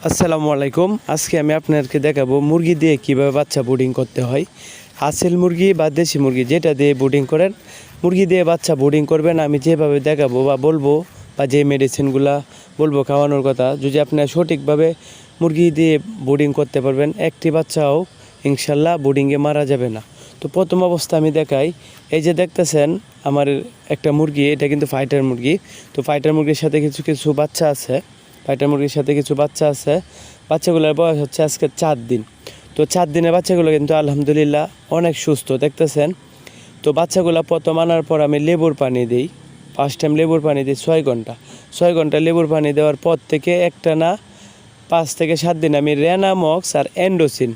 আসসালামু আলাইকুম। আজকে আমি আপনাদেরকে দেখাবো মুরগি দিয়ে কিভাবে বাচ্চা ব্রুডিং করতে হয়। আসল মুরগি বা দেশি মুরগি যেটা দিয়ে ব্রুডিং করেন, মুরগি দিয়ে বাচ্চা ব্রুডিং করবেন আমি যেভাবে দেখাবো বা বলবো, বা যে মেডিসিনগুলা বলবো খাওয়ানোর কথা, যদি আপনারা সঠিকভাবে মুরগি দিয়ে ব্রুডিং করতে পারবেন, একটি বাচ্চাও ইনশাল্লাহ ব্রুডিংয়ে মারা যাবে না। তো প্রথম অবস্থা আমি দেখাই। এই যে দেখতেছেন আমার একটা মুরগি, এটা কিন্তু ফাইটার মুরগি। তো ফাইটার মুরগির সাথে কিছু কিছু বাচ্চা আছে, ফাইটার মুরগির সাথে কিছু বাচ্চা আছে। বাচ্চাগুলোর বয়স হচ্ছে আজকে 4 দিন। তো 4 দিনের বাচ্চাগুলো কিন্তু আলহামদুলিল্লাহ অনেক সুস্থ দেখতেছেন। তো বাচ্চাগুলো প্রথম আনার পর আমি লেবুর পানি দিই, ফার্স্ট টাইম লেবুর পানি দিই 6 ঘন্টা। 6 ঘন্টা লেবুর পানি দেওয়ার পর থেকে একটা না 5 থেকে 7 দিন আমি রেনামক্স আর এন্ডোসিন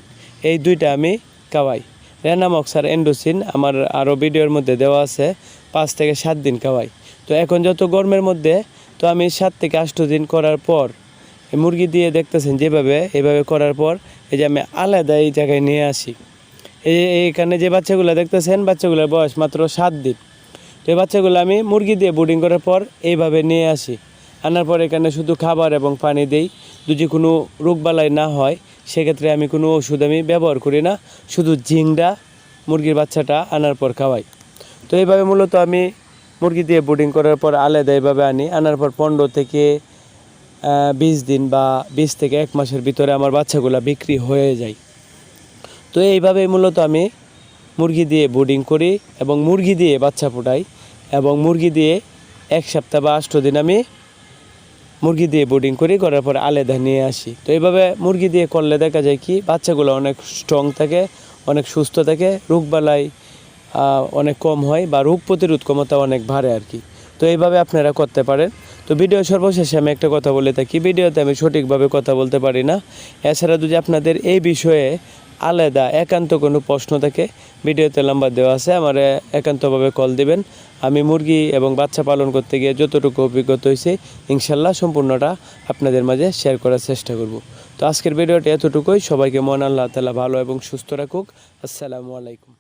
এই দুইটা আমি খাওয়াই। রেনামক্স আর এন্ডোসিন আমার আরও ভিডিওর মধ্যে দেওয়া আছে। 5 থেকে 7 দিন খাওয়াই। তো এখন যত গরমের মধ্যে, তো আমি 7 থেকে 8 দিন করার পর মুরগি দিয়ে দেখতেছেন যেভাবে, এভাবে করার পর এই যে আমি আলাদা এই জায়গায় নিয়ে আসি। এইখানে যে বাচ্চাগুলো দেখতেছেন, বাচ্চাগুলোর বয়স মাত্র 7 দিন। তো এই বাচ্চাগুলো আমি মুরগি দিয়ে ব্রুডিং করার পর এইভাবে নিয়ে আসি। আনার পর এখানে শুধু খাবার এবং পানি দেই। যদি কোনো রোগবালাই না হয় সেক্ষেত্রে আমি কোনো ওষুধ আমি ব্যবহার করি না, শুধু জিংডা মুরগির বাচ্চাটা আনার পর খাওয়াই। তো এইভাবে মূলত আমি মুরগি দিয়ে ব্রুডিং করার পর আলাদা এইভাবে আনি। আনার পর 15 থেকে 20 দিন বা 20 থেকে 1 মাসের ভিতরে আমার বাচ্চাগুলো বিক্রি হয়ে যায়। তো এইভাবেই মূলত আমি মুরগি দিয়ে ব্রুডিং করি এবং মুরগি দিয়ে বাচ্চা ফোটাই, এবং মুরগি দিয়ে 1 সপ্তাহ বা 8 দিন আমি মুরগি দিয়ে ব্রুডিং করি, করার পর আলাদা নিয়ে আসি। তো এইভাবে মুরগি দিয়ে করলে দেখা যায় কি বাচ্চাগুলো অনেক স্ট্রং থাকে, অনেক সুস্থ থাকে, রোগবালাই অনেক কম হয় বা রোগ প্রতিরোধ ক্ষমতা অনেক বাড়ে আর কি। তো এইভাবে আপনারা করতে পারেন। তো ভিডিও সর্বশেষে আমি একটা কথা বলে থাকি, ভিডিওতে আমি সঠিকভাবে কথা বলতে পারি না। এছাড়া যদি আপনাদের এই বিষয়ে আলাদা একান্ত কোনো প্রশ্ন থাকে, ভিডিওতে নাম্বার দেওয়া আছে, আমার একান্তভাবে কল দিবেন। আমি মুরগি এবং বাচ্চা পালন করতে গিয়ে যতটুকু অভিজ্ঞতা হয়েছে ইনশাল্লাহ সম্পূর্ণটা আপনাদের মাঝে শেয়ার করার চেষ্টা করব। তো আজকের ভিডিওটি এতটুকুই। সবাইকে মহান আল্লাহ তাআলা ভালো এবং সুস্থ রাখুক। আসসালামু আলাইকুম।